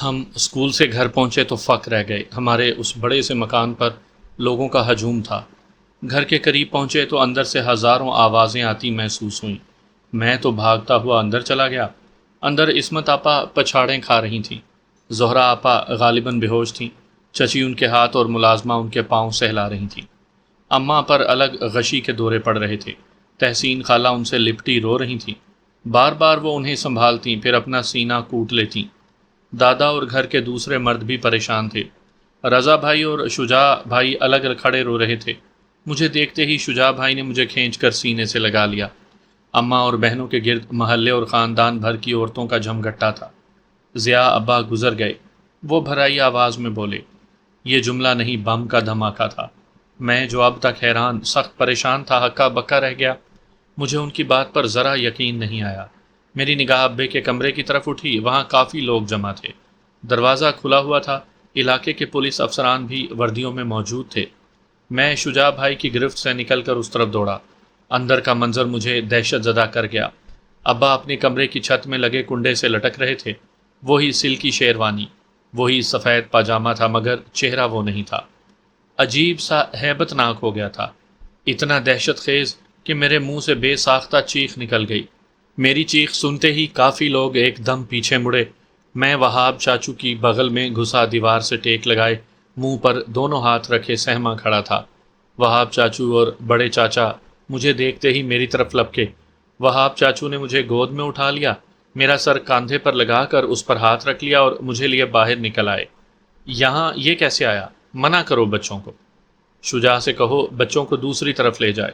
ہم اسکول سے گھر پہنچے تو فق رہ گئے۔ ہمارے اس بڑے سے مکان پر لوگوں کا ہجوم تھا۔ گھر کے قریب پہنچے تو اندر سے ہزاروں آوازیں آتی محسوس ہوئیں۔ میں تو بھاگتا ہوا اندر چلا گیا۔ اندر عصمت آپا پچھاڑیں کھا رہی تھیں۔ زہرا آپا غالباً بے ہوش تھیں۔ چچی ان کے ہاتھ اور ملازمہ ان کے پاؤں سہلا رہی تھیں۔ اماں پر الگ غشی کے دورے پڑ رہے تھے۔ تحسین خالہ ان سے لپٹی رو رہی تھیں۔ بار بار وہ انہیں سنبھالتیں، پھر اپنا سینہ کوٹ لیتیں۔ دادا اور گھر کے دوسرے مرد بھی پریشان تھے۔ رضا بھائی اور شجاع بھائی الگ کھڑے رو رہے تھے۔ مجھے دیکھتے ہی شجاع بھائی نے مجھے کھینچ کر سینے سے لگا لیا۔ اماں اور بہنوں کے گرد محلے اور خاندان بھر کی عورتوں کا جھمگٹا تھا۔ ضیاء ابا گزر گئے۔ وہ بھرائی آواز میں بولے، یہ جملہ نہیں بم کا دھماکہ تھا۔ میں جو اب تک حیران سخت پریشان تھا ہکا بکا رہ گیا۔ مجھے ان کی بات پر ذرا یقین نہیں آیا۔ میری نگاہ ابے کے کمرے کی طرف اٹھی۔ وہاں کافی لوگ جمع تھے۔ دروازہ کھلا ہوا تھا۔ علاقے کے پولیس افسران بھی وردیوں میں موجود تھے۔ میں شجاع بھائی کی گرفت سے نکل کر اس طرف دوڑا۔ اندر کا منظر مجھے دہشت زدہ کر گیا۔ ابا اپنے کمرے کی چھت میں لگے کنڈے سے لٹک رہے تھے۔ وہی سلکی شیروانی، وہی سفید پاجامہ تھا، مگر چہرہ وہ نہیں تھا۔ عجیب سا ہیبت ناک ہو گیا تھا، اتنا دہشت خیز کہ میرے منہ سے بے ساختہ چیخ نکل گئی۔ میری چیخ سنتے ہی کافی لوگ ایک دم پیچھے مڑے۔ میں وہاب چاچو کی بغل میں گھسا دیوار سے ٹیک لگائے منہ پر دونوں ہاتھ رکھے سہما کھڑا تھا۔ وہاب چاچو اور بڑے چاچا مجھے دیکھتے ہی میری طرف لپکے۔ وہاب چاچو نے مجھے گود میں اٹھا لیا، میرا سر کاندھے پر لگا کر اس پر ہاتھ رکھ لیا اور مجھے لیے باہر نکل آئے۔ یہاں یہ کیسے آیا؟ منع کرو بچوں کو۔ شجاع سے کہو بچوں کو دوسری طرف لے جائے۔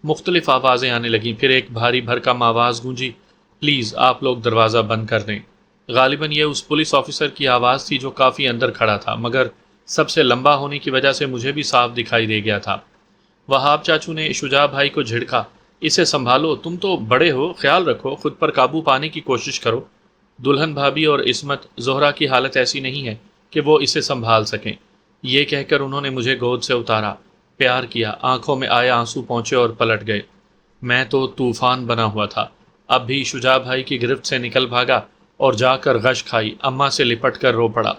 مختلف آوازیں آنے لگیں، پھر ایک بھاری بھرکم آواز گونجی، پلیز آپ لوگ دروازہ بند کر دیں۔ غالباً یہ اس پولیس آفیسر کی آواز تھی جو کافی اندر کھڑا تھا، مگر سب سے لمبا ہونے کی وجہ سے مجھے بھی صاف دکھائی دے گیا تھا۔ وہاب چاچو نے شجاع بھائی کو جھڑکا، اسے سنبھالو، تم تو بڑے ہو، خیال رکھو، خود پر قابو پانے کی کوشش کرو۔ دلہن بھابھی اور عصمت زہرا کی حالت ایسی نہیں ہے کہ وہ اسے سنبھال سکیں۔ یہ کہہ کر انہوں نے مجھے گود سے اتارا، پیار کیا، آنکھوں میں آئے آنسو پہنچے اور پلٹ گئے۔ میں تو طوفان بنا ہوا تھا۔ اب بھی شجاع بھائی کی گرفت سے نکل بھاگا اور جا کر غش کھائی، اماں سے لپٹ کر رو پڑا۔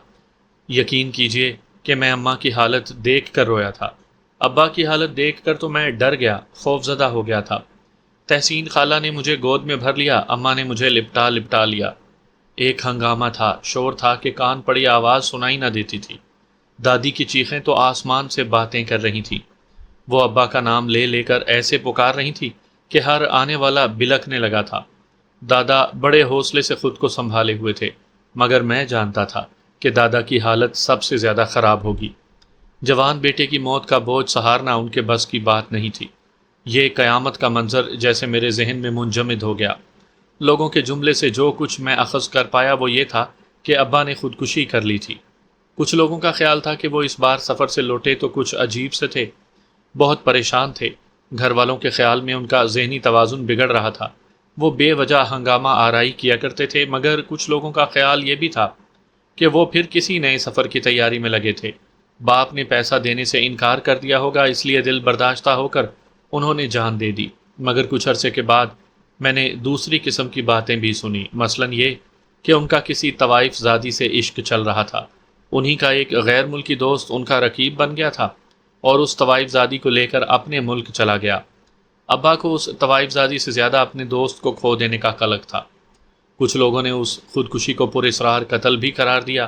یقین کیجئے کہ میں اماں کی حالت دیکھ کر رویا تھا۔ ابا کی حالت دیکھ کر تو میں ڈر گیا، خوف زدہ ہو گیا تھا۔ تحسین خالہ نے مجھے گود میں بھر لیا، اماں نے مجھے لپٹا لیا۔ ایک ہنگامہ تھا، شور تھا کہ کان پڑی آواز سنائی نہ دیتی تھی۔ دادی کی چیخیں تو آسمان سے باتیں کر رہی تھیں۔ وہ ابا کا نام لے لے کر ایسے پکار رہی تھی کہ ہر آنے والا بلکنے لگا تھا۔ دادا بڑے حوصلے سے خود کو سنبھالے ہوئے تھے، مگر میں جانتا تھا کہ دادا کی حالت سب سے زیادہ خراب ہوگی۔ جوان بیٹے کی موت کا بوجھ سہارنا ان کے بس کی بات نہیں تھی۔ یہ قیامت کا منظر جیسے میرے ذہن میں منجمد ہو گیا۔ لوگوں کے جملے سے جو کچھ میں اخذ کر پایا وہ یہ تھا کہ ابا نے خودکشی کر لی تھی۔ کچھ لوگوں کا خیال تھا کہ وہ اس بار سفر سے لوٹے تو کچھ عجیب سے تھے، بہت پریشان تھے۔ گھر والوں کے خیال میں ان کا ذہنی توازن بگڑ رہا تھا، وہ بے وجہ ہنگامہ آرائی کیا کرتے تھے، مگر کچھ لوگوں کا خیال یہ بھی تھا کہ وہ پھر کسی نئے سفر کی تیاری میں لگے تھے۔ باپ نے پیسہ دینے سے انکار کر دیا ہوگا، اس لیے دل برداشتہ ہو کر انہوں نے جان دے دی۔ مگر کچھ عرصے کے بعد میں نے دوسری قسم کی باتیں بھی سنی، مثلاً یہ کہ ان کا کسی طوائف زادی سے عشق چل رہا تھا۔ انہی کا ایک غیر ملکی دوست ان کا رقیب بن گیا تھا اور اس طوائف زادی کو لے کر اپنے ملک چلا گیا۔ ابا کو اس طوائف زادی سے زیادہ اپنے دوست کو کھو دینے کا قلق تھا۔ کچھ لوگوں نے اس خودکشی کو پر اسرار قتل بھی قرار دیا۔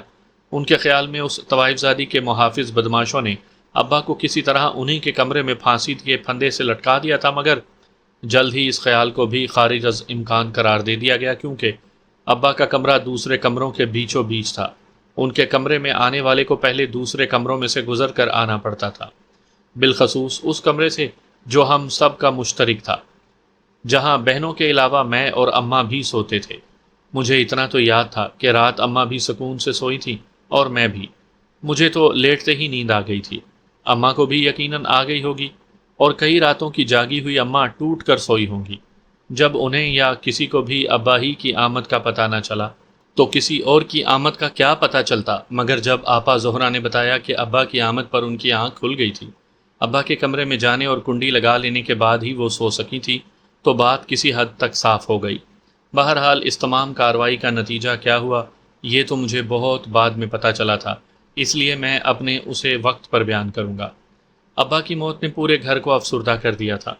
ان کے خیال میں اس طوائف زادی کے محافظ بدماشوں نے ابا کو کسی طرح انہی کے کمرے میں پھانسی کے پھندے سے لٹکا دیا تھا، مگر جلد ہی اس خیال کو بھی خارج از امکان قرار دے دیا گیا، کیونکہ ابا کا کمرہ دوسرے کمروں کے بیچوں بیچ تھا۔ ان کے کمرے میں آنے والے کو پہلے دوسرے کمروں میں سے گزر کر آنا پڑتا تھا، بالخصوص اس کمرے سے جو ہم سب کا مشترک تھا، جہاں بہنوں کے علاوہ میں اور اماں بھی سوتے تھے۔ مجھے اتنا تو یاد تھا کہ رات اماں بھی سکون سے سوئی تھی اور میں بھی۔ مجھے تو لیٹتے ہی نیند آ گئی تھی، اماں کو بھی یقیناً آ گئی ہوگی، اور کئی راتوں کی جاگی ہوئی اماں ٹوٹ کر سوئی ہوں گی۔ جب انہیں یا کسی کو بھی ابا ہی کی آمد کا پتہ نہ چلا تو کسی اور کی آمد کا کیا پتہ چلتا، مگر جب آپا زہرا نے بتایا کہ ابا کی آمد پر ان کی آنکھ کھل گئی تھی، ابا کے کمرے میں جانے اور کنڈی لگا لینے کے بعد ہی وہ سو سکی تھی، تو بات کسی حد تک صاف ہو گئی۔ بہرحال اس تمام کارروائی کا نتیجہ کیا ہوا یہ تو مجھے بہت بعد میں پتہ چلا تھا، اس لیے میں اپنے اسے وقت پر بیان کروں گا۔ ابا کی موت نے پورے گھر کو افسردہ کر دیا تھا۔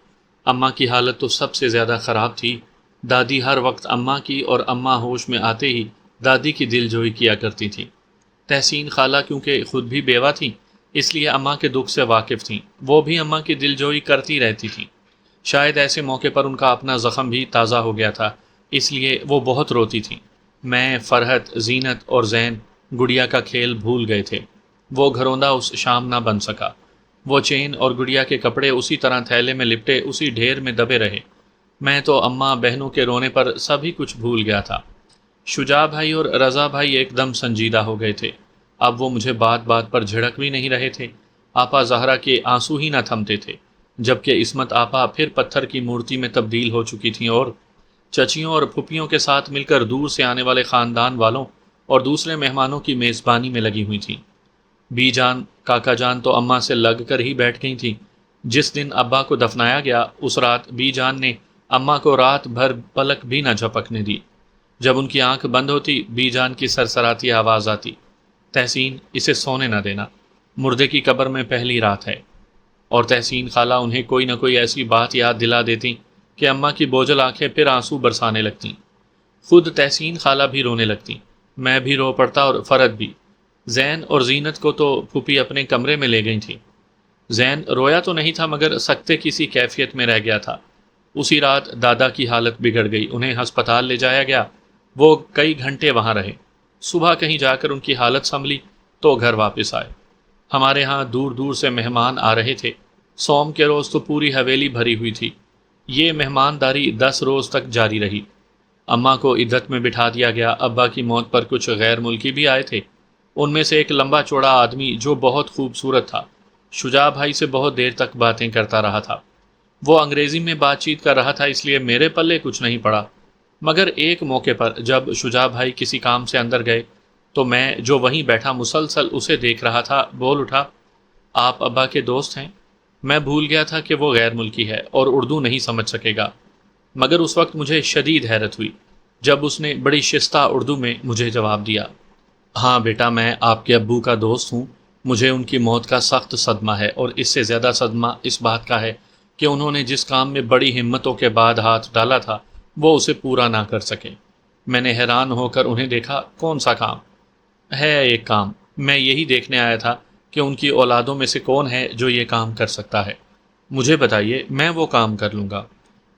اماں کی حالت تو سب سے زیادہ خراب تھی۔ دادی ہر وقت اماں کی اور اماں ہوش میں آتے ہی دادی کی دل جوئی کیا کرتی تھیں۔ تحسین خالہ کیونکہ خود بھی بیوہ تھیں، اس لیے اماں کے دکھ سے واقف تھیں، وہ بھی اماں کی دل جوئی کرتی رہتی تھیں۔ شاید ایسے موقع پر ان کا اپنا زخم بھی تازہ ہو گیا تھا، اس لیے وہ بہت روتی تھیں۔ میں، فرحت، زینت اور زین گڑیا کا کھیل بھول گئے تھے۔ وہ گھروندہ اس شام نہ بن سکا۔ وہ چین اور گڑیا کے کپڑے اسی طرح تھیلے میں لپٹے اسی ڈھیر میں دبے رہے۔ میں تو اماں بہنوں کے رونے پر سبھی کچھ بھول گیا تھا۔ شجاع بھائی اور رضا بھائی ایک دم سنجیدہ ہو گئے تھے۔ اب وہ مجھے بات بات پر جھڑک بھی نہیں رہے تھے۔ آپا زہرا کے آنسو ہی نہ تھمتے تھے، جبکہ عصمت آپا پھر پتھر کی مورتی میں تبدیل ہو چکی تھیں اور چچیوں اور پھپھیوں کے ساتھ مل کر دور سے آنے والے خاندان والوں اور دوسرے مہمانوں کی میزبانی میں لگی ہوئی تھیں۔ بی جان، کاکا جان تو اماں سے لگ کر ہی بیٹھ گئی تھیں۔ جس دن ابا کو دفنایا گیا اس رات بی جان نے اماں کو رات بھر پلک بھی نہ جھپکنے دی۔ جب ان کی آنکھ بند ہوتی بی جان کی سرسراتی آواز آتی، تحسین اسے سونے نہ دینا، مردے کی قبر میں پہلی رات ہے۔ اور تحسین خالہ انہیں کوئی نہ کوئی ایسی بات یاد دلا دیتی کہ اماں کی بوجھل آنکھیں پھر آنسو برسانے لگتیں۔ خود تحسین خالہ بھی رونے لگتیں، میں بھی رو پڑتا اور فرد بھی۔ زین اور زینت کو تو پھوپھی اپنے کمرے میں لے گئی تھی۔ زین رویا تو نہیں تھا مگر سکتے کسی کیفیت میں رہ گیا تھا۔ اسی رات دادا کی حالت بگڑ گئی، انہیں ہسپتال لے جایا گیا۔ وہ کئی گھنٹے وہاں رہے۔ صبح کہیں جا کر ان کی حالت سنبھلی تو گھر واپس آئے۔ ہمارے ہاں دور دور سے مہمان آ رہے تھے۔ سوم کے روز تو پوری حویلی بھری ہوئی تھی۔ یہ مہمانداری 10 روز تک جاری رہی۔ اماں کو عدت میں بٹھا دیا گیا۔ ابا کی موت پر کچھ غیر ملکی بھی آئے تھے۔ ان میں سے ایک لمبا چوڑا آدمی جو بہت خوبصورت تھا، شجاع بھائی سے بہت دیر تک باتیں کرتا رہا تھا۔ وہ انگریزی میں بات چیت کر رہا تھا، اس لیے میرے پلے کچھ نہیں پڑا، مگر ایک موقع پر جب شجاع بھائی کسی کام سے اندر گئے تو میں جو وہیں بیٹھا مسلسل اسے دیکھ رہا تھا بول اٹھا، آپ ابا کے دوست ہیں؟ میں بھول گیا تھا کہ وہ غیر ملکی ہے اور اردو نہیں سمجھ سکے گا، مگر اس وقت مجھے شدید حیرت ہوئی جب اس نے بڑی شستہ اردو میں مجھے جواب دیا، ہاں بیٹا، میں آپ کے ابو کا دوست ہوں۔ مجھے ان کی موت کا سخت صدمہ ہے، اور اس سے زیادہ صدمہ اس بات کا ہے کہ انہوں نے جس کام میں بڑی ہمتوں کے بعد ہاتھ ڈالا تھا وہ اسے پورا نہ کر سکے۔ میں نے حیران ہو کر انہیں دیکھا۔ کون سا کام؟ ہے ایک کام، میں یہی دیکھنے آیا تھا کہ ان کی اولادوں میں سے کون ہے جو یہ کام کر سکتا ہے۔ مجھے بتائیے، میں وہ کام کر لوں گا۔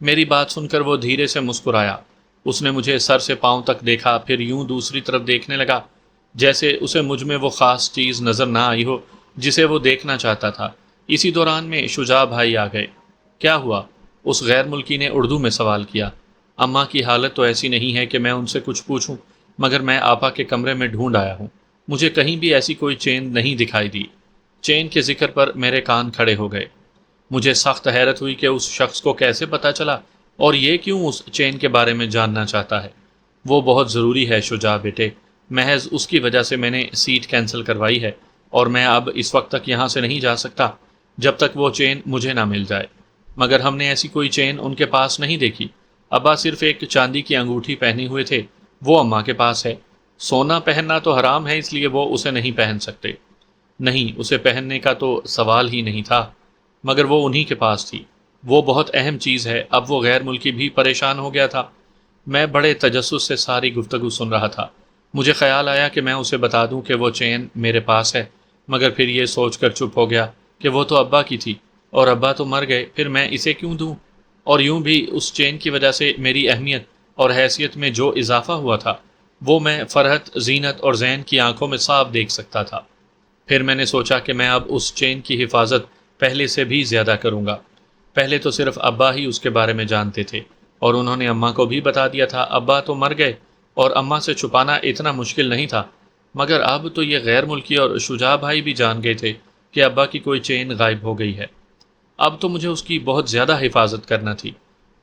میری بات سن کر وہ دھیرے سے مسکرایا۔ اس نے مجھے سر سے پاؤں تک دیکھا، پھر یوں دوسری طرف دیکھنے لگا جیسے اسے مجھ میں وہ خاص چیز نظر نہ آئی ہو جسے وہ دیکھنا چاہتا تھا۔ اسی دوران میں شجاع بھائی آ گئے۔ کیا ہوا؟ اس غیر ملکی نے اردو میں سوال کیا۔ اماں کی حالت تو ایسی نہیں ہے کہ میں ان سے کچھ پوچھوں، مگر میں آپا کے کمرے میں ڈھونڈ آیا ہوں، مجھے کہیں بھی ایسی کوئی چین نہیں دکھائی دی۔ چین کے ذکر پر میرے کان کھڑے ہو گئے۔ مجھے سخت حیرت ہوئی کہ اس شخص کو کیسے پتہ چلا اور یہ کیوں اس چین کے بارے میں جاننا چاہتا ہے۔ وہ بہت ضروری ہے شجاع بیٹے، محض اس کی وجہ سے میں نے سیٹ کینسل کروائی ہے، اور میں اب اس وقت تک یہاں سے نہیں جا سکتا جب تک وہ چین مجھے نہ مل جائے۔ مگر ہم نے ایسی کوئی چین ان کے پاس نہیں دیکھی۔ ابا صرف ایک چاندی کی انگوٹھی پہنے ہوئے تھے، وہ اماں کے پاس ہے۔ سونا پہننا تو حرام ہے، اس لیے وہ اسے نہیں پہن سکتے۔ نہیں، اسے پہننے کا تو سوال ہی نہیں تھا، مگر وہ انہی کے پاس تھی۔ وہ بہت اہم چیز ہے۔ اب وہ غیر ملکی بھی پریشان ہو گیا تھا۔ میں بڑے تجسس سے ساری گفتگو سن رہا تھا۔ مجھے خیال آیا کہ میں اسے بتا دوں کہ وہ چین میرے پاس ہے، مگر پھر یہ سوچ کر چپ ہو گیا کہ وہ تو ابا کی تھی اور ابا تو مر گئے، پھر میں اسے کیوں دوں؟ اور یوں بھی اس چین کی وجہ سے میری اہمیت اور حیثیت میں جو اضافہ ہوا تھا وہ میں فرحت، زینت اور زین کی آنکھوں میں صاف دیکھ سکتا تھا۔ پھر میں نے سوچا کہ میں اب اس چین کی حفاظت پہلے سے بھی زیادہ کروں گا۔ پہلے تو صرف ابا ہی اس کے بارے میں جانتے تھے، اور انہوں نے اماں کو بھی بتا دیا تھا۔ ابا تو مر گئے اور اماں سے چھپانا اتنا مشکل نہیں تھا، مگر اب تو یہ غیر ملکی اور شجاع بھائی بھی جان گئے تھے کہ ابا کی کوئی چین غائب ہو گئی ہے۔ اب تو مجھے اس کی بہت زیادہ حفاظت کرنا تھی۔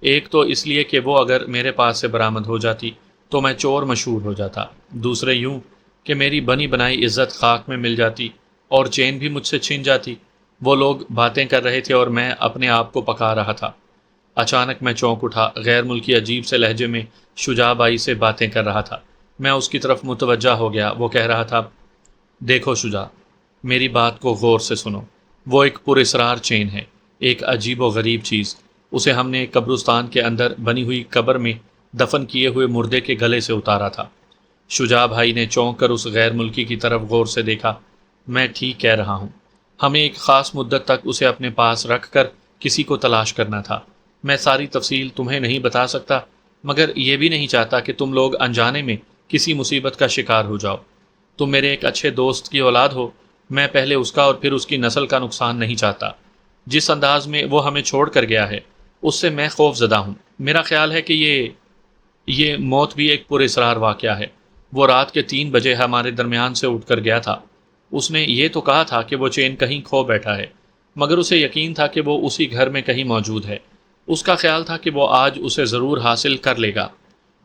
ایک تو اس لیے کہ وہ اگر میرے پاس سے برآمد ہو جاتی تو میں چور مشہور ہو جاتا، دوسرے یوں کہ میری بنی بنائی عزت خاک میں مل جاتی اور چین بھی مجھ سے چھن جاتی۔ وہ لوگ باتیں کر رہے تھے اور میں اپنے آپ کو پکا رہا تھا۔ اچانک میں چونک اٹھا۔ غیر ملکی عجیب سے لہجے میں شجاع بھائی سے باتیں کر رہا تھا۔ میں اس کی طرف متوجہ ہو گیا۔ وہ کہہ رہا تھا، دیکھو شجاع، میری بات کو غور سے سنو۔ وہ ایک پراسرار چین ہے، ایک عجیب و غریب چیز۔ اسے ہم نے قبرستان کے اندر بنی ہوئی قبر میں دفن کیے ہوئے مردے کے گلے سے اتارا تھا۔ شجاع بھائی نے چونک کر اس غیر ملکی کی طرف غور سے دیکھا۔ میں ٹھیک کہہ رہا ہوں، ہمیں ایک خاص مدت تک اسے اپنے پاس رکھ کر کسی کو تلاش کرنا تھا۔ میں ساری تفصیل تمہیں نہیں بتا سکتا، مگر یہ بھی نہیں چاہتا کہ تم لوگ انجانے میں کسی مصیبت کا شکار ہو جاؤ۔ تم میرے ایک اچھے دوست کی اولاد ہو، میں پہلے اس کا اور پھر اس کی نسل کا نقصان نہیں چاہتا۔ جس انداز میں وہ ہمیں چھوڑ کر گیا ہے، اس سے میں خوف زدہ ہوں۔ میرا خیال ہے کہ یہ موت بھی ایک پراسرار واقعہ ہے۔ وہ رات کے 3 بجے ہمارے درمیان سے اٹھ کر گیا تھا۔ اس نے یہ تو کہا تھا کہ وہ چین کہیں کھو بیٹھا ہے، مگر اسے یقین تھا کہ وہ اسی گھر میں کہیں موجود ہے۔ اس کا خیال تھا کہ وہ آج اسے ضرور حاصل کر لے گا۔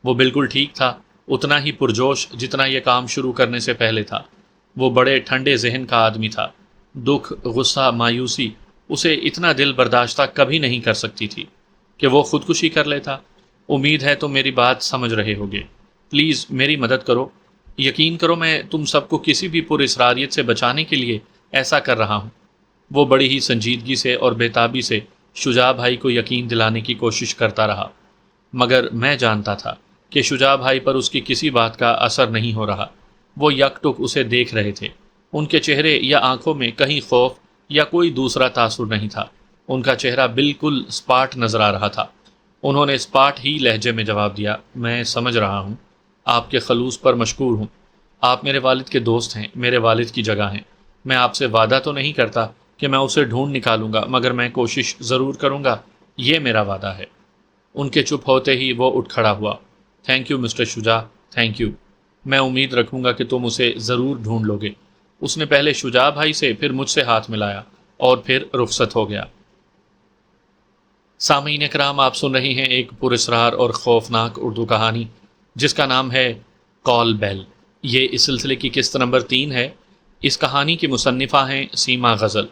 وہ بالکل ٹھیک تھا، اتنا ہی پرجوش جتنا یہ کام شروع کرنے سے پہلے تھا۔ وہ بڑے ٹھنڈے ذہن کا آدمی تھا۔ دکھ، غصہ، مایوسی اسے اتنا دل برداشتہ کبھی نہیں کر سکتی تھی کہ وہ خودکشی کر لیتا۔ امید ہے تم میری بات سمجھ رہے ہوگے۔ پلیز میری مدد کرو۔ یقین کرو میں تم سب کو کسی بھی پراسراریت سے بچانے کے لیے ایسا کر رہا ہوں۔ وہ بڑی ہی سنجیدگی سے اور بےتابی سے شجاع بھائی کو یقین دلانے کی کوشش کرتا رہا، مگر میں جانتا تھا کہ شجاع بھائی پر اس کی کسی بات کا اثر نہیں ہو رہا۔ وہ یک ٹک اسے دیکھ رہے تھے۔ ان کے چہرے یا آنکھوں میں کہیں خوف یا کوئی دوسرا تاثر نہیں تھا۔ ان کا چہرہ بالکل اسپاٹ نظر آ رہا تھا۔ انہوں نے اسپاٹ ہی لہجے میں جواب دیا، میں سمجھ رہا ہوں، آپ کے خلوص پر مشکور ہوں۔ آپ میرے والد کے دوست ہیں، میرے والد کی جگہ ہیں۔ میں آپ سے وعدہ تو نہیں کرتا کہ میں اسے ڈھونڈ نکالوں گا، مگر میں کوشش ضرور کروں گا، یہ میرا وعدہ ہے۔ ان کے چپ ہوتے ہی وہ اٹھ کھڑا ہوا۔ Thank you mister Shuja, thank you. میں امید رکھوں گا کہ تم اسے ضرور ڈھونڈ لو گے۔ اس نے پہلے شجاع بھائی سے، پھر مجھ سے ہاتھ ملایا اور پھر رخصت ہو گیا۔ سامعین کرام، آپ سن رہی ہیں ایک پراسرار اور خوفناک اردو کہانی جس کا نام ہے کال بیل۔ یہ اس سلسلے کی قسط نمبر 3 ہے۔ اس کہانی کی مصنفہ ہیں سیما غزل۔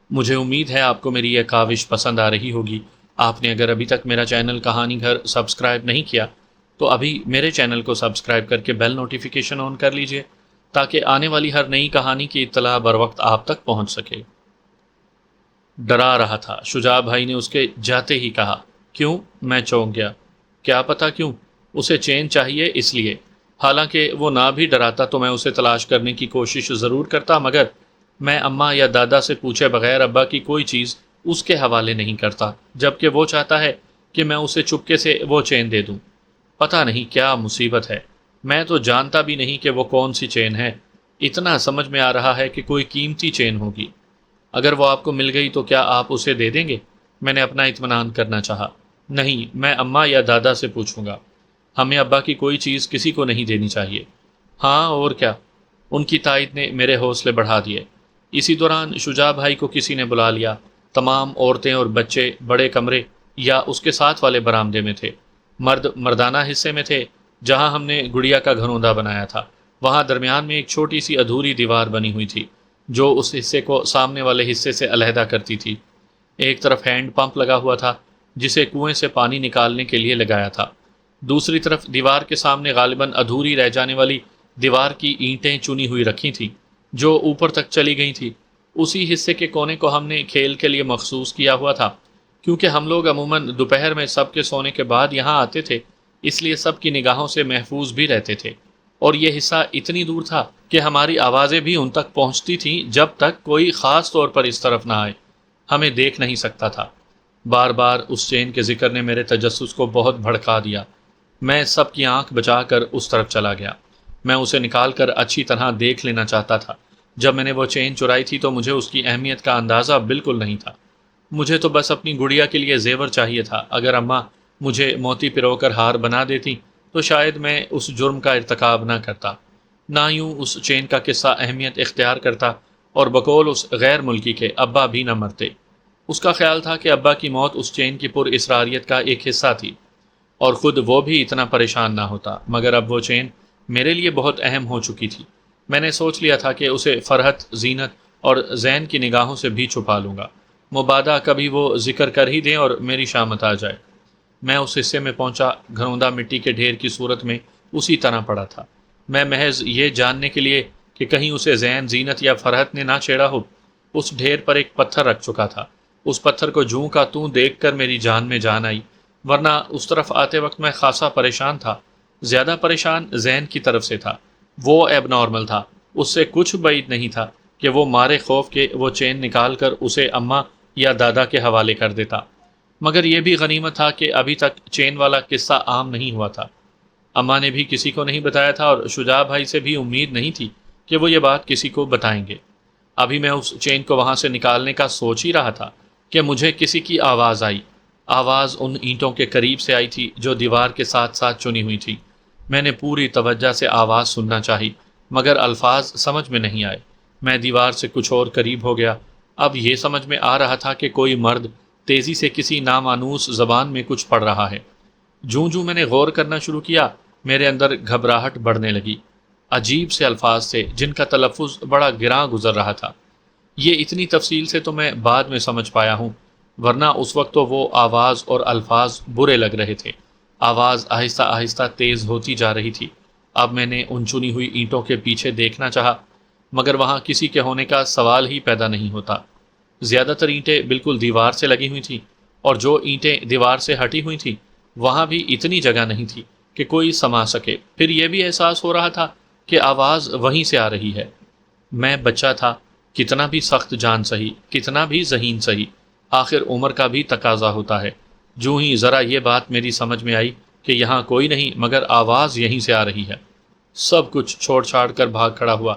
مجھے امید ہے آپ کو میری یہ کاوش پسند آ رہی ہوگی۔ آپ نے اگر ابھی تک میرا چینل کہانی گھر سبسکرائب نہیں کیا تو ابھی میرے چینل کو سبسکرائب کر کے بیل نوٹیفیکیشن آن کر لیجئے تاکہ آنے والی ہر نئی کہانی کی اطلاع بر وقت آپ تک پہنچ سکے۔ ڈرا رہا تھا، شجاع بھائی نے اس کے جاتے ہی کہا۔ کیوں؟ میں چونک گیا۔ کیا پتا کیوں؟ اسے چین چاہیے اس لیے۔ حالانکہ وہ نہ بھی ڈراتا تو میں اسے تلاش کرنے کی کوشش ضرور کرتا، مگر میں اماں یا دادا سے پوچھے بغیر ابا کی کوئی چیز اس کے حوالے نہیں کرتا، جبکہ وہ چاہتا ہے کہ میں اسے چپکے سے وہ چین دے دوں۔ پتہ نہیں کیا مصیبت ہے، میں تو جانتا بھی نہیں کہ وہ کون سی چین ہے۔ اتنا سمجھ میں آ رہا ہے کہ کوئی قیمتی چین ہوگی۔ اگر وہ آپ کو مل گئی تو کیا آپ اسے دے دیں گے؟ میں نے اپنا اطمینان کرنا چاہا۔ نہیں، میں اماں یا دادا سے پوچھوں گا۔ ہمیں ابا کی کوئی چیز کسی کو نہیں دینی چاہیے۔ ہاں اور کیا؟ ان کی تائید نے میرے حوصلے بڑھا دیے۔ اسی دوران شجاع بھائی کو کسی نے بلا لیا۔ تمام عورتیں اور بچے بڑے کمرے یا اس کے ساتھ والے برآمدے میں تھے۔ مرد مردانہ حصے میں تھے جہاں ہم نے گڑیا کا گھروندہ بنایا تھا۔ وہاں درمیان میں ایک چھوٹی سی ادھوری دیوار بنی ہوئی تھی جو اس حصے کو سامنے والے حصے سے علیحدہ کرتی تھی۔ ایک طرف ہینڈ پمپ لگا ہوا تھا جسے کنویں سے پانی نکالنے کے لیے لگایا تھا۔ دوسری طرف دیوار کے سامنے غالباً ادھوری رہ جانے والی دیوار کی اینٹیں چنی ہوئی رکھی تھیں جو اوپر تک چلی گئی تھی۔ اسی حصے کے کونے کو ہم نے کھیل کے لیے مخصوص کیا ہوا تھا۔ کیونکہ ہم لوگ عموماً دوپہر میں سب کے سونے کے بعد یہاں آتے تھے، اس لیے سب کی نگاہوں سے محفوظ بھی رہتے تھے، اور یہ حصہ اتنی دور تھا کہ ہماری آوازیں بھی ان تک پہنچتی تھیں جب تک کوئی خاص طور پر اس طرف نہ آئے، ہمیں دیکھ نہیں سکتا تھا۔ بار بار اس چین کے ذکر نے میرے تجسس کو بہت بھڑکا دیا۔ میں سب کی آنکھ بچا کر اس طرف چلا گیا۔ میں اسے نکال کر اچھی طرح دیکھ لینا چاہتا تھا۔ جب میں نے وہ چین چرائی تھی تو مجھے اس کی اہمیت کا اندازہ بالکل نہیں تھا۔ مجھے تو بس اپنی گڑیا کے لیے زیور چاہیے تھا۔ اگر اماں مجھے موتی پرو کر ہار بنا دیتی تو شاید میں اس جرم کا ارتکاب نہ کرتا، نہ یوں اس چین کا قصہ اہمیت اختیار کرتا، اور بقول اس غیر ملکی کے ابا بھی نہ مرتے۔ اس کا خیال تھا کہ ابا کی موت اس چین کی پر اسراریت کا ایک حصہ تھی اور خود وہ بھی اتنا پریشان نہ ہوتا، مگر اب وہ چین میرے لیے بہت اہم ہو چکی تھی۔ میں نے سوچ لیا تھا کہ اسے فرحت، زینت اور زین کی نگاہوں سے بھی چھپا لوں گا، مبادا کبھی وہ ذکر کر ہی دیں اور میری شامت آ جائے۔ میں اس حصے میں پہنچا۔ گھروندہ مٹی کے ڈھیر کی صورت میں اسی طرح پڑا تھا۔ میں محض یہ جاننے کے لیے کہ کہیں اسے زین، زینت یا فرحت نے نہ چھیڑا ہو، اس ڈھیر پر ایک پتھر رکھ چکا تھا۔ اس پتھر کو جوں کا توں دیکھ کر میری جان میں جان آئی، ورنہ اس طرف آتے وقت میں خاصا پریشان تھا۔ زیادہ پریشان زین کی طرف سے تھا۔ وہ ایب نارمل تھا، اس سے کچھ بعید نہیں تھا کہ وہ مارے خوف کے وہ چین نکال کر اسے اماں یا دادا کے حوالے کر دیتا، مگر یہ بھی غنیمت تھا کہ ابھی تک چین والا قصہ عام نہیں ہوا تھا۔ اماں نے بھی کسی کو نہیں بتایا تھا اور شجاع بھائی سے بھی امید نہیں تھی کہ وہ یہ بات کسی کو بتائیں گے۔ ابھی میں اس چین کو وہاں سے نکالنے کا سوچ ہی رہا تھا کہ مجھے کسی کی آواز آئی۔ آواز ان اینٹوں کے قریب سے آئی تھی جو دیوار کے ساتھ ساتھ چنی ہوئی تھی۔ میں نے پوری توجہ سے آواز سننا چاہی، مگر الفاظ سمجھ میں نہیں آئے۔ میں دیوار سے کچھ اور قریب ہو گیا۔ اب یہ سمجھ میں آ رہا تھا کہ کوئی مرد تیزی سے کسی نامانوس زبان میں کچھ پڑھ رہا ہے۔ جوں جوں میں نے غور کرنا شروع کیا، میرے اندر گھبراہٹ بڑھنے لگی۔ عجیب سے الفاظ تھے جن کا تلفظ بڑا گراں گزر رہا تھا۔ یہ اتنی تفصیل سے تو میں بعد میں سمجھ پایا ہوں، ورنہ اس وقت تو وہ آواز اور الفاظ برے لگ رہے تھے۔ آواز آہستہ آہستہ تیز ہوتی جا رہی تھی۔ اب میں نے ان چنی ہوئی اینٹوں کے پیچھے دیکھنا چاہا، مگر وہاں کسی کے ہونے کا سوال ہی پیدا نہیں ہوتا۔ زیادہ تر اینٹیں بالکل دیوار سے لگی ہوئی تھیں، اور جو اینٹیں دیوار سے ہٹی ہوئی تھیں وہاں بھی اتنی جگہ نہیں تھی کہ کوئی سما سکے۔ پھر یہ بھی احساس ہو رہا تھا کہ آواز وہیں سے آ رہی ہے۔ میں بچہ تھا، کتنا بھی سخت جان سہی، کتنا بھی ذہین سہی، آخر عمر کا بھی تقاضا ہوتا ہے۔ جو ہی ذرا یہ بات میری سمجھ میں آئی کہ یہاں کوئی نہیں مگر آواز یہیں سے آ رہی ہے، سب کچھ چھوڑ چھاڑ کر بھاگ کھڑا ہوا۔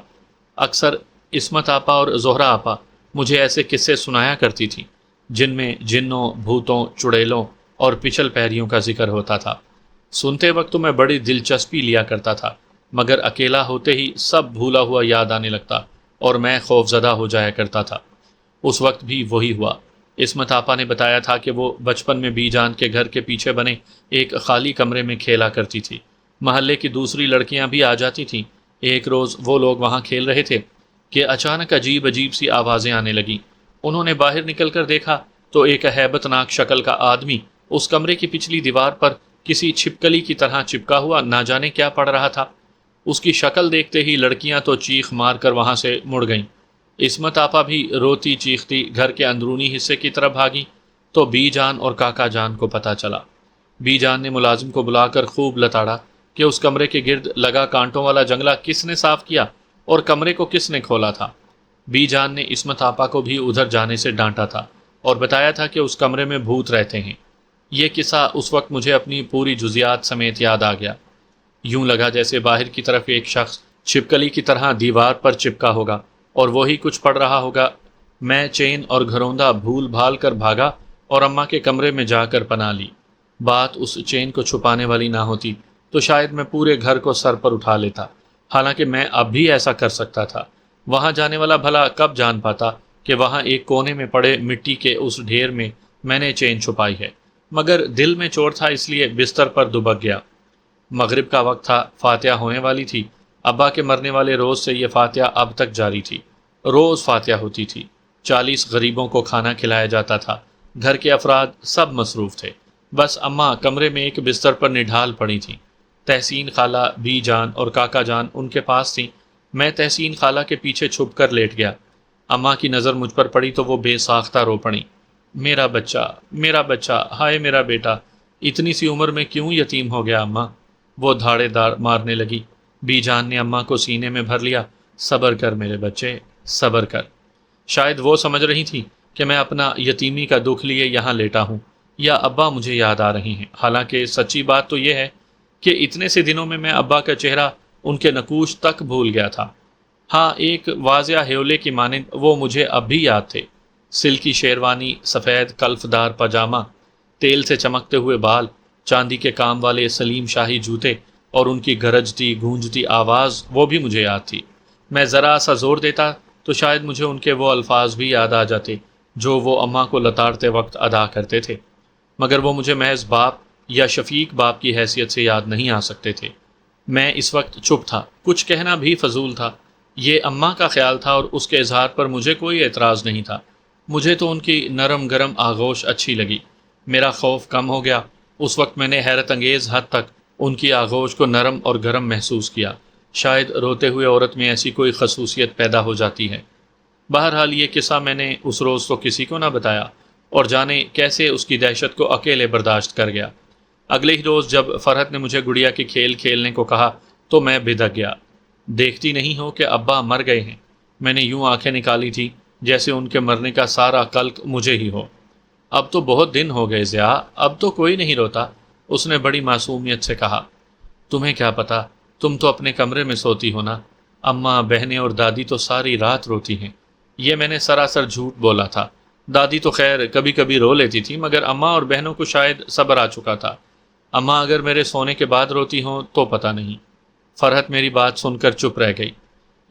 اکثر عصمت آپا اور زہرا آپا مجھے ایسے قصے سنایا کرتی تھیں جن میں جنوں، بھوتوں، چڑیلوں اور پچھل پہریوں کا ذکر ہوتا تھا۔ سنتے وقت تو میں بڑی دلچسپی لیا کرتا تھا، مگر اکیلا ہوتے ہی سب بھولا ہوا یاد آنے لگتا اور میں خوف زدہ ہو جایا کرتا تھا۔ اس وقت بھی وہی ہوا۔ عصمت آپا نے بتایا تھا کہ وہ بچپن میں بی جان کے گھر کے پیچھے بنے ایک خالی کمرے میں کھیلا کرتی تھی۔ محلے کی دوسری لڑکیاں بھی آ جاتی تھیں۔ ایک روز وہ لوگ وہاں کھیل رہے تھے کہ اچانک عجیب عجیب سی آوازیں آنے لگیں۔ انہوں نے باہر نکل کر دیکھا تو ایک ہیبت ناک شکل کا آدمی اس کمرے کی پچھلی دیوار پر کسی چھپکلی کی طرح چپکا ہوا نہ جانے کیا پڑھ رہا تھا۔ اس کی شکل دیکھتے ہی لڑکیاں تو چیخ مار کر وہاں سے مڑ گئیں۔ عصمت آپا بھی روتی چیختی گھر کے اندرونی حصے کی طرف بھاگی تو بی جان اور کاکا جان کو پتہ چلا۔ بی جان نے ملازم کو بلا کر خوب لتاڑا کہ اس کمرے کے گرد لگا کانٹوں والا جنگلہ کس نے صاف کیا اور کمرے کو کس نے کھولا تھا۔ بی جان نے عصمت آپا کو بھی ادھر جانے سے ڈانٹا تھا اور بتایا تھا کہ اس کمرے میں بھوت رہتے ہیں۔ یہ قصہ اس وقت مجھے اپنی پوری جزیات سمیت یاد آ گیا۔ یوں لگا جیسے باہر کی طرف ایک شخص چھپکلی کی طرح دیوار پر چپکا ہوگا اور وہی کچھ پڑھ رہا ہوگا۔ میں چین اور گھروندہ بھول بھال کر بھاگا اور اماں کے کمرے میں جا کر پناہ لی۔ بات اس چین کو چھپانے والی نہ ہوتی تو شاید میں پورے گھر کو سر پر اٹھا لیتا، حالانکہ میں اب بھی ایسا کر سکتا تھا۔ وہاں جانے والا بھلا کب جان پاتا کہ وہاں ایک کونے میں پڑے مٹی کے اس ڈھیر میں نے چین چھپائی ہے، مگر دل میں چوٹ تھا اس لیے بستر پر دبک گیا۔ مغرب کا وقت تھا، فاتحہ ہونے والی تھی۔ ابا کے مرنے والے روز سے یہ فاتحہ اب تک جاری تھی۔ روز فاتحہ ہوتی تھی، 40 غریبوں کو کھانا کھلایا جاتا تھا۔ گھر کے افراد سب مصروف تھے، بس اماں کمرے میں ایک بستر پر نڈھال پڑی تھیں۔ تحسین خالہ، بی جان اور کاکا جان ان کے پاس تھیں۔ میں تحسین خالہ کے پیچھے چھپ کر لیٹ گیا۔ اماں کی نظر مجھ پر پڑی تو وہ بے ساختہ رو پڑیں۔ میرا بچہ، ہائے میرا بیٹا، اتنی سی عمر میں کیوں یتیم ہو گیا اماں؟ وہ دھاڑے دار مارنے لگی۔ بی جان نے اماں کو سینے میں بھر لیا۔ صبر کر میرے بچے، صبر کر۔ شاید وہ سمجھ رہی تھی کہ میں اپنا یتیمی کا دکھ لیے یہاں لیٹا ہوں یا ابا مجھے یاد آ رہی ہیں۔ حالانکہ سچی بات تو یہ ہے کہ اتنے سے دنوں میں ابا کا چہرہ، ان کے نقوش تک بھول گیا تھا۔ ہاں، ایک واضح ہیولے کی مانند وہ مجھے اب بھی یاد تھے۔ سلکی شیروانی، سفید کلف دار پاجامہ، تیل سے چمکتے ہوئے بال، چاندی کے کام والے سلیم شاہی جوتے اور ان کی گرجتی گونجتی آواز وہ بھی مجھے یاد تھی۔ میں ذرا سا زور دیتا تو شاید مجھے ان کے وہ الفاظ بھی یاد آ جاتے جو وہ اماں کو لتاڑتے وقت ادا کرتے تھے، مگر وہ مجھے محض باپ یا شفیق باپ کی حیثیت سے یاد نہیں آ سکتے تھے۔ میں اس وقت چپ تھا، کچھ کہنا بھی فضول تھا۔ یہ اماں کا خیال تھا اور اس کے اظہار پر مجھے کوئی اعتراض نہیں تھا۔ مجھے تو ان کی نرم گرم آغوش اچھی لگی۔ میرا خوف کم ہو گیا۔ اس وقت میں نے حیرت انگیز حد تک ان کی آغوش کو نرم اور گرم محسوس کیا۔ شاید روتے ہوئے عورت میں ایسی کوئی خصوصیت پیدا ہو جاتی ہے۔ بہرحال یہ قصہ میں نے اس روز تو کسی کو نہ بتایا، اور جانے کیسے اس کی دہشت کو اکیلے برداشت کر گیا۔ اگلے ہی روز جب فرحت نے مجھے گڑیا کے کھیل کھیلنے کو کہا تو میں بھدک گیا۔ دیکھتی نہیں ہو کہ ابا مر گئے ہیں؟ میں نے یوں آنکھیں نکالی تھی جیسے ان کے مرنے کا سارا کلک مجھے ہی ہو۔ اب تو بہت دن ہو گئے ضیاء، اب تو کوئی نہیں روتا، اس نے بڑی معصومیت سے کہا۔ تمہیں کیا پتا، تم تو اپنے کمرے میں سوتی ہو نا، اماں، بہنیں اور دادی تو ساری رات روتی ہیں۔ یہ میں نے سراسر جھوٹ بولا تھا۔ دادی تو خیر کبھی کبھی رو لیتی تھی، مگر اماں اور بہنوں کو شاید صبر آ چکا تھا۔ اماں اگر میرے سونے کے بعد روتی ہوں تو پتہ نہیں۔ فرحت میری بات سن کر چپ رہ گئی۔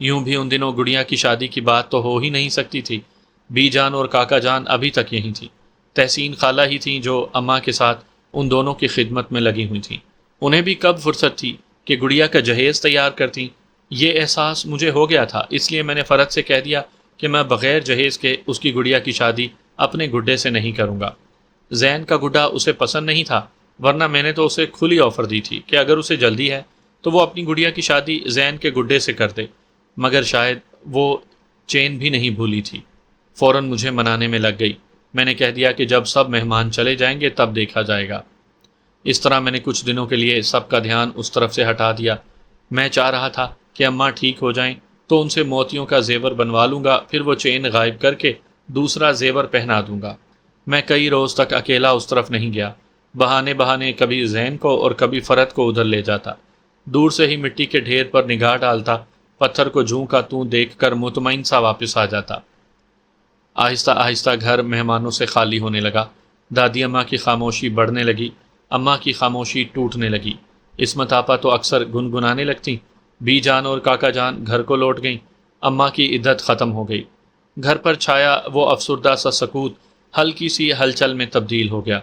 یوں بھی ان دنوں گڑیا کی شادی کی بات تو ہو ہی نہیں سکتی تھی۔ بی جان اور کاکا جان ابھی تک یہیں تھی۔ تحسین خالہ ہی تھیں جو اماں کے ساتھ ان دونوں کی خدمت میں لگی ہوئی تھیں۔ انہیں بھی کب فرصت تھی کہ گڑیا کا جہیز تیار کرتیں۔ یہ احساس مجھے ہو گیا تھا، اس لیے میں نے فرحت سے کہہ دیا کہ میں بغیر جہیز کے اس کی گڑیا کی شادی اپنے گڈے سے نہیں کروں گا۔ زین کا گڈا اسے پسند نہیں تھا، ورنہ میں نے تو اسے کھلی آفر دی تھی کہ اگر اسے جلدی ہے تو وہ اپنی گڑیا کی شادی زین کے گڈے سے کر دے، مگر شاید وہ چین بھی نہیں بھولی تھی۔ فوراً مجھے منانے میں لگ گئی۔ میں نے کہہ دیا کہ جب سب مہمان چلے جائیں گے تب دیکھا جائے گا۔ اس طرح میں نے کچھ دنوں کے لیے سب کا دھیان اس طرف سے ہٹا دیا۔ میں چاہ رہا تھا کہ اماں ٹھیک ہو جائیں تو ان سے موتیوں کا زیور بنوا لوں گا، پھر وہ چین غائب کر کے دوسرا زیور پہنا دوں گا۔ میں کئی روز تک اکیلا اس طرف نہیں گیا۔ بہانے بہانے کبھی زین کو اور کبھی فرحت کو ادھر لے جاتا۔ دور سے ہی مٹی کے ڈھیر پر نگاہ ڈالتا، پتھر کو جوں کا توں دیکھ کر مطمئن سا واپس آ جاتا۔ آہستہ آہستہ گھر مہمانوں سے خالی ہونے لگا۔ دادی اماں کی خاموشی بڑھنے لگی، اماں کی خاموشی ٹوٹنے لگی۔ عصمت آپا تو اکثر گنگنانے لگتیں۔ بی جان اور کاکا جان گھر کو لوٹ گئیں۔ اماں کی عدت ختم ہو گئی۔ گھر پر چھایا وہ افسردہ سا سکوت ہلکی سی ہلچل میں تبدیل ہو گیا۔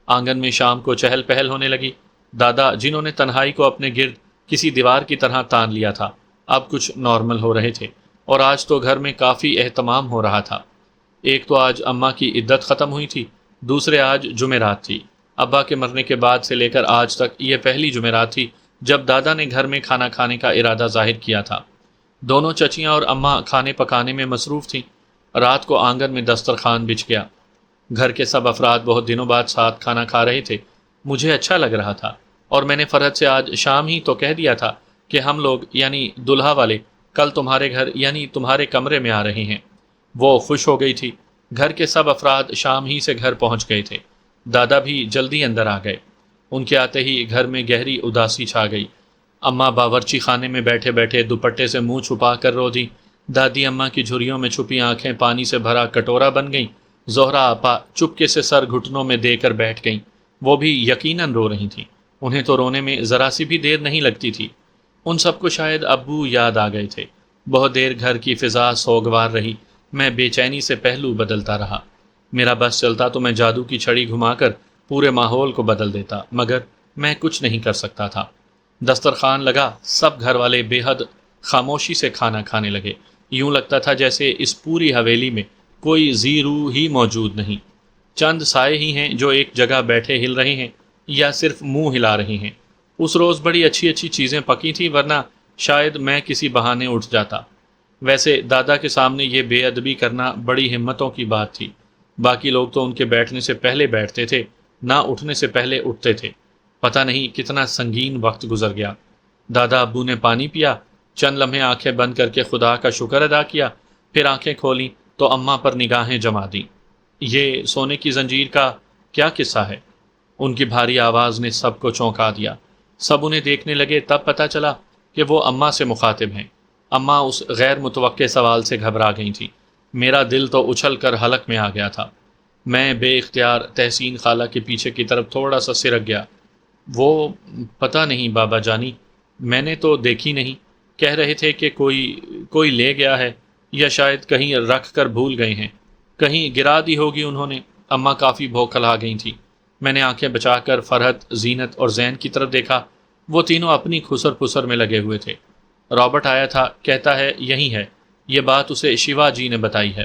آنگن میں شام کو چہل پہل ہونے لگی۔ دادا جنہوں نے تنہائی کو اپنے گرد کسی دیوار کی طرح تان لیا تھا، اب کچھ نارمل ہو رہے تھے، اور آج تو گھر میں کافی اہتمام ہو رہا تھا۔ ایک تو آج اماں کی عدت ختم ہوئی تھی، دوسرے آج جمعرات تھی۔ ابا کے مرنے کے بعد سے لے کر آج تک یہ پہلی جمعرات تھی جب دادا نے گھر میں کھانا کھانے کا ارادہ ظاہر کیا تھا۔ دونوں چچیاں اور اماں کھانے پکانے میں مصروف تھیں۔ رات کو آنگن میں دسترخوان بچھ گیا۔ گھر کے سب افراد بہت دنوں بعد ساتھ کھانا کھا رہے تھے۔ مجھے اچھا لگ رہا تھا، اور میں نے فرحت سے آج شام ہی تو کہہ دیا تھا کہ ہم لوگ یعنی دلہا والے کل تمہارے گھر یعنی تمہارے کمرے میں آ رہے ہیں۔ وہ خوش ہو گئی تھی۔ گھر کے سب افراد شام ہی سے گھر پہنچ گئے تھے۔ دادا بھی جلدی اندر آ گئے۔ ان کے آتے ہی گھر میں گہری اداسی چھا گئی۔ اماں باورچی خانے میں بیٹھے بیٹھے دوپٹے سے منہ چھپا کر رو دیں۔ دادی اماں کی جھریوں میں چھپی آنکھیں پانی سے بھرا کٹورا بن گئیں۔ زہرا آپا چپکے سے سر گھٹنوں میں دے کر بیٹھ گئیں۔ وہ بھی یقیناً رو رہی تھیں۔ انہیں تو رونے میں ذرا سی بھی دیر نہیں لگتی تھی۔ ان سب کو شاید ابو یاد آ گئے تھے۔ بہت دیر گھر کی فضا سوگوار رہی۔ میں بے چینی سے پہلو بدلتا رہا۔ میرا بس چلتا تو میں جادو کی چھڑی گھما کر پورے ماحول کو بدل دیتا، مگر میں کچھ نہیں کر سکتا تھا۔ دسترخوان لگا، سب گھر والے بے حد خاموشی سے کھانا کھانے لگے۔ یوں لگتا تھا جیسے اس پوری حویلی میں کوئی ذی روح ہی موجود نہیں۔ چند سائے ہی ہیں جو ایک جگہ بیٹھے ہل رہے ہیں یا صرف منہ ہلا رہے ہیں۔ اس روز بڑی اچھی اچھی چیزیں پکی تھیں، ورنہ شاید میں کسی بہانے اٹھ جاتا۔ ویسے دادا کے سامنے یہ بے ادبی کرنا بڑی ہمتوں کی بات تھی۔ باقی لوگ تو ان کے بیٹھنے سے پہلے بیٹھتے تھے، نہ اٹھنے سے پہلے اٹھتے تھے۔ پتہ نہیں کتنا سنگین وقت گزر گیا۔ دادا ابو نے پانی پیا، چند لمحے آنکھیں بند کر کے خدا کا شکر ادا کیا، پھر آنکھیں کھولیں تو اماں پر نگاہیں جما دیں۔ یہ سونے کی زنجیر کا کیا قصہ ہے؟ ان کی بھاری آواز نے سب کو چونکا دیا۔ سب انہیں دیکھنے لگے، تب پتہ چلا کہ وہ اماں سے مخاطب ہیں۔ اماں اس غیر متوقع سوال سے گھبرا گئی تھیں۔ میرا دل تو اچھل کر حلق میں آ گیا تھا۔ میں بے اختیار تحسین خالہ کے پیچھے کی طرف تھوڑا سا سرک گیا۔ وہ پتہ نہیں بابا جانی، میں نے تو دیکھی نہیں۔ کہہ رہے تھے کہ کوئی لے گیا ہے، یا شاید کہیں رکھ کر بھول گئے ہیں، کہیں گرا دی ہوگی انہوں نے۔ اماں کافی بھوکھلا گئی تھیں۔ میں نے آنکھیں بچا کر فرحت، زینت اور زین کی طرف دیکھا۔ وہ تینوں اپنی خسر پسر میں لگے ہوئے تھے۔ رابرٹ آیا تھا، کہتا ہے یہی ہے۔ یہ بات اسے شیوا جی نے بتائی ہے۔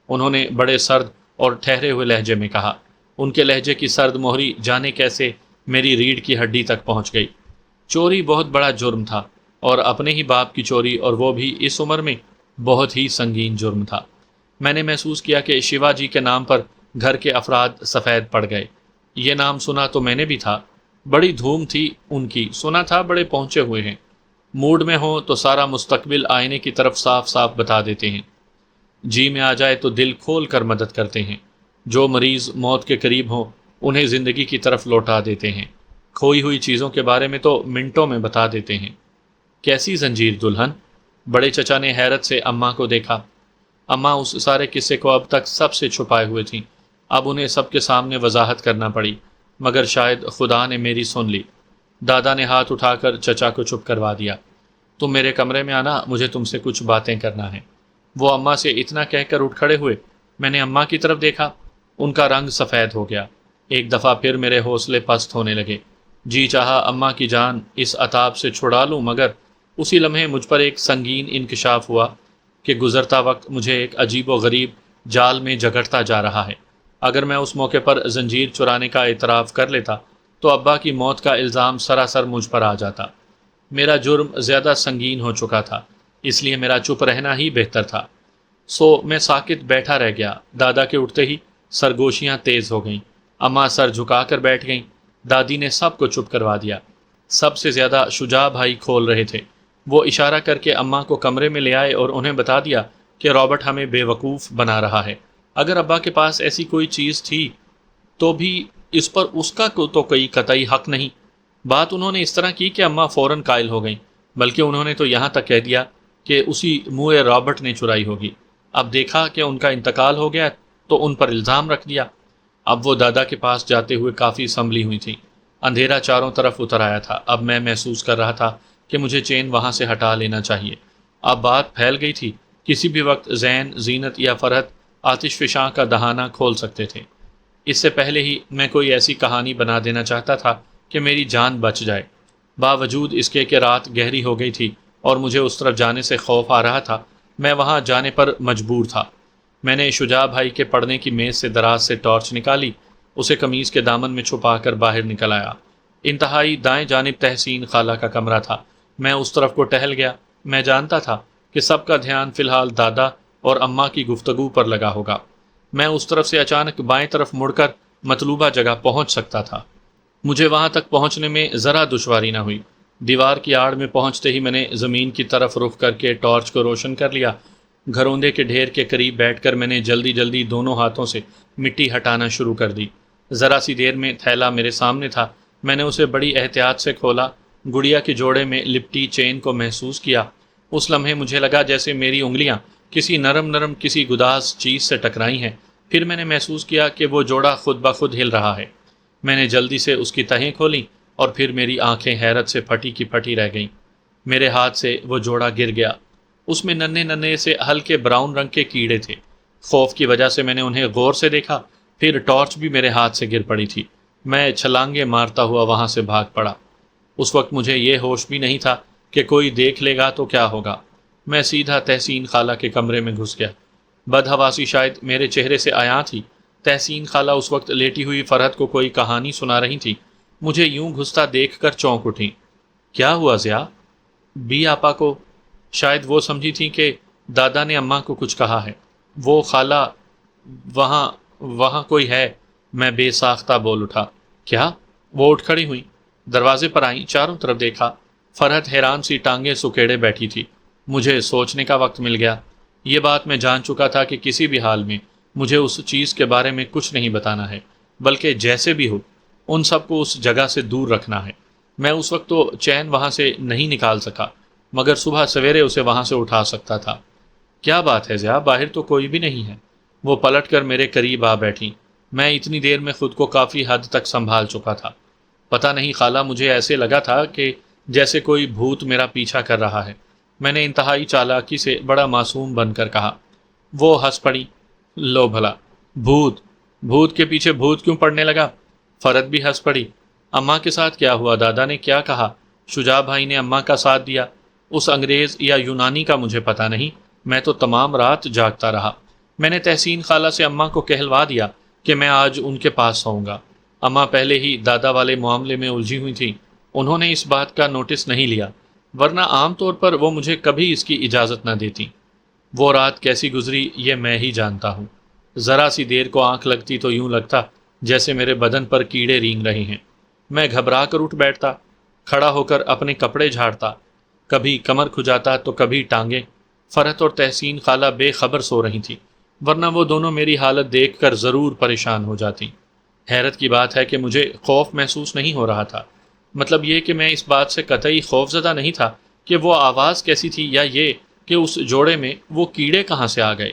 انہوں نے بڑے سرد اور ٹھہرے ہوئے لہجے میں کہا۔ ان کے لہجے کی سرد مہری جانے کیسے میری ریڑھ کی ہڈی تک پہنچ گئی۔ چوری بہت بڑا جرم تھا، اور اپنے ہی باپ کی چوری، اور وہ بھی اس عمر میں، بہت ہی سنگین جرم تھا۔ میں نے محسوس کیا کہ شیوا جی کے نام پر گھر کے افراد سفید پڑ گئے۔ یہ نام سنا تو میں نے بھی تھا، بڑی دھوم تھی ان کی، سنا تھا بڑے پہنچے ہوئے ہیں، موڈ میں ہوں تو سارا مستقبل آئینے کی طرف صاف صاف بتا دیتے ہیں، جی میں آ جائے تو دل کھول کر مدد کرتے ہیں، جو مریض موت کے قریب ہوں انہیں زندگی کی طرف لوٹا دیتے ہیں، کھوئی ہوئی چیزوں کے بارے میں تو منٹوں میں بتا دیتے ہیں۔ کیسی زنجیر دلہن؟ بڑے چچا نے حیرت سے اماں کو دیکھا۔ اماں اس سارے قصے کو اب تک سب سے چھپائے ہوئے تھیں، اب انہیں سب کے سامنے وضاحت کرنا پڑی، مگر شاید خدا نے میری سن لی۔ دادا نے ہاتھ اٹھا کر چچا کو چپ کروا دیا۔ تم میرے کمرے میں آنا، مجھے تم سے کچھ باتیں کرنا ہے۔ وہ اماں سے اتنا کہہ کر اٹھ کھڑے ہوئے۔ میں نے اماں کی طرف دیکھا، ان کا رنگ سفید ہو گیا۔ ایک دفعہ پھر میرے حوصلے پست ہونے لگے، جی چاہا اماں کی جان اس عطاب سے چھڑا لوں، مگر اسی لمحے مجھ پر ایک سنگین انکشاف ہوا کہ گزرتا وقت مجھے ایک عجیب و غریب جال میں جگڑتا جا رہا ہے۔ اگر میں اس موقع پر زنجیر چرانے کا اعتراف کر لیتا تو ابا کی موت کا الزام سراسر مجھ پر آ جاتا۔ میرا جرم زیادہ سنگین ہو چکا تھا، اس لیے میرا چپ رہنا ہی بہتر تھا۔ سو میں ساکت بیٹھا رہ گیا۔ دادا کے اٹھتے ہی سرگوشیاں تیز ہو گئیں، اماں سر جھکا کر بیٹھ گئیں۔ دادی نے سب کو چپ کروا دیا۔ سب سے زیادہ شجاع بھائی کھول رہے تھے۔ وہ اشارہ کر کے اماں کو کمرے میں لے آئے اور انہیں بتا دیا کہ رابرٹ ہمیں بے وقوف بنا رہا ہے۔ اگر ابا کے پاس ایسی کوئی چیز تھی تو بھی اس پر اس کا تو کوئی قطعی حق نہیں۔ بات انہوں نے اس طرح کی کہ اماں فوراً قائل ہو گئیں، بلکہ انہوں نے تو یہاں تک کہہ دیا کہ اسی منہ رابرٹ نے چرائی ہوگی۔ اب دیکھا کہ ان کا انتقال ہو گیا تو ان پر الزام رکھ دیا۔ اب وہ دادا کے پاس جاتے ہوئے کافی سنبھلی ہوئی تھیں۔ اندھیرا چاروں طرف اتر آیا تھا۔ اب میں محسوس کر رہا تھا کہ مجھے چین وہاں سے ہٹا لینا چاہیے۔ اب بات پھیل گئی تھی، کسی بھی وقت زین، زینت یا فرحت آتش فشاں کا دہانہ کھول سکتے تھے۔ اس سے پہلے ہی میں کوئی ایسی کہانی بنا دینا چاہتا تھا کہ میری جان بچ جائے۔ باوجود اس کے کہ رات گہری ہو گئی تھی اور مجھے اس طرف جانے سے خوف آ رہا تھا، میں وہاں جانے پر مجبور تھا۔ میں نے شجاع بھائی کے پڑھنے کی میز سے دراز سے ٹارچ نکالی، اسے قمیض کے دامن میں چھپا کر باہر نکل آیا۔ انتہائی دائیں جانب تحسین خالہ کا کمرہ تھا۔ میں اس طرف کو ٹہل گیا۔ میں جانتا تھا کہ سب کا دھیان فی الحال دادا اور اماں کی گفتگو پر لگا ہوگا۔ میں اس طرف سے اچانک بائیں طرف مڑ کر مطلوبہ جگہ پہنچ سکتا تھا۔ مجھے وہاں تک پہنچنے میں ذرا دشواری نہ ہوئی۔ دیوار کی آڑ میں پہنچتے ہی میں نے زمین کی طرف رخ کر کے ٹارچ کو روشن کر لیا۔ گھروندے کے ڈھیر کے قریب بیٹھ کر میں نے جلدی جلدی دونوں ہاتھوں سے مٹی ہٹانا شروع کر دی۔ ذرا سی دیر میں تھیلا میرے سامنے تھا۔ میں نے اسے بڑی احتیاط سے کھولا، گڑیا کے جوڑے میں لپٹی چین کو محسوس کیا۔ اس لمحے مجھے لگا جیسے میری انگلیاں کسی نرم کسی گداز چیز سے ٹکرائی ہیں۔ پھر میں نے محسوس کیا کہ وہ جوڑا خود بخود ہل رہا ہے۔ میں نے جلدی سے اس کی تہیں کھولیں اور پھر میری آنکھیں حیرت سے پھٹی کی پھٹی رہ گئیں۔ میرے ہاتھ سے وہ جوڑا گر گیا۔ اس میں ننھے سے ہلکے براؤن رنگ کے کیڑے تھے۔ خوف کی وجہ سے میں نے انہیں غور سے دیکھا، پھر ٹارچ بھی میرے ہاتھ سے گر پڑی تھی۔ میں چھلانگے مارتا ہوا وہاں سے بھاگ پڑا۔ اس وقت مجھے یہ ہوش بھی نہیں تھا کہ کوئی دیکھ لے گا تو کیا ہوگا۔ میں سیدھا تحسین خالہ کے کمرے میں گھس گیا۔ بدحواسی شاید میرے چہرے سے عیاں تھی۔ تحسین خالہ اس وقت لیٹی ہوئی فرحت کو کوئی کہانی سنا رہی تھی۔ مجھے یوں گھستا دیکھ کر چونک اٹھیں۔ کیا ہوا ضیاء؟ بی آپا کو شاید وہ سمجھی تھی کہ دادا نے اماں کو کچھ کہا ہے۔ وہ خالہ وہاں کوئی ہے، میں بے ساختہ بول اٹھا۔ کیا؟ وہ اٹھ کھڑی ہوئی، دروازے پر آئیں، چاروں طرف دیکھا۔ فرحت حیران سی ٹانگیں سکیڑے بیٹھی تھی۔ مجھے سوچنے کا وقت مل گیا۔ یہ بات میں جان چکا تھا کہ کسی بھی حال میں مجھے اس چیز کے بارے میں کچھ نہیں بتانا ہے، بلکہ جیسے بھی ہو ان سب کو اس جگہ سے دور رکھنا ہے۔ میں اس وقت تو چین وہاں سے نہیں نکال سکا، مگر صبح سویرے اسے وہاں سے اٹھا سکتا تھا۔ کیا بات ہے ضیاء؟ باہر تو کوئی بھی نہیں ہے۔ وہ پلٹ کر میرے قریب آ بیٹھی۔ میں اتنی دیر میں خود کو کافی حد تک سنبھال چکا تھا۔ پتہ نہیں خالہ، مجھے ایسے لگا تھا کہ جیسے کوئی بھوت میرا پیچھا کر رہا ہے۔ میں نے انتہائی چالاکی سے بڑا معصوم بن کر کہا۔ وہ ہنس پڑی۔ لو بھلا، بھوت کے پیچھے بھوت کیوں پڑنے لگا؟ فرحت بھی ہنس پڑی۔ اماں کے ساتھ کیا ہوا؟ دادا نے کیا کہا؟ شجاع بھائی نے اماں کا ساتھ دیا۔ اس انگریز یا یونانی کا مجھے پتہ نہیں، میں تو تمام رات جاگتا رہا۔ میں نے تحسین خالہ سے اماں کو کہلوا دیا کہ میں آج ان کے پاس سوؤں گا۔ اماں پہلے ہی دادا والے معاملے میں الجھی ہوئی تھیں انہوں نے اس بات کا نوٹس نہیں لیا، ورنہ عام طور پر وہ مجھے کبھی اس کی اجازت نہ دیتی۔ وہ رات کیسی گزری یہ میں ہی جانتا ہوں۔ ذرا سی دیر کو آنکھ لگتی تو یوں لگتا جیسے میرے بدن پر کیڑے رینگ رہے ہیں۔ میں گھبرا کر اٹھ بیٹھتا، کھڑا ہو کر اپنے کپڑے جھاڑتا، کبھی کمر کھجاتا تو کبھی ٹانگیں۔ فرحت اور تحسین خالہ بے خبر سو رہی تھی، ورنہ وہ دونوں میری حالت دیکھ کر ضرور پریشان ہو جاتی۔ حیرت کی بات ہے کہ مجھے خوف محسوس نہیں ہو رہا تھا، مطلب یہ کہ میں اس بات سے قطعی خوفزدہ نہیں تھا کہ وہ آواز کیسی تھی، یا یہ کہ اس جوڑے میں وہ کیڑے کہاں سے آ گئے۔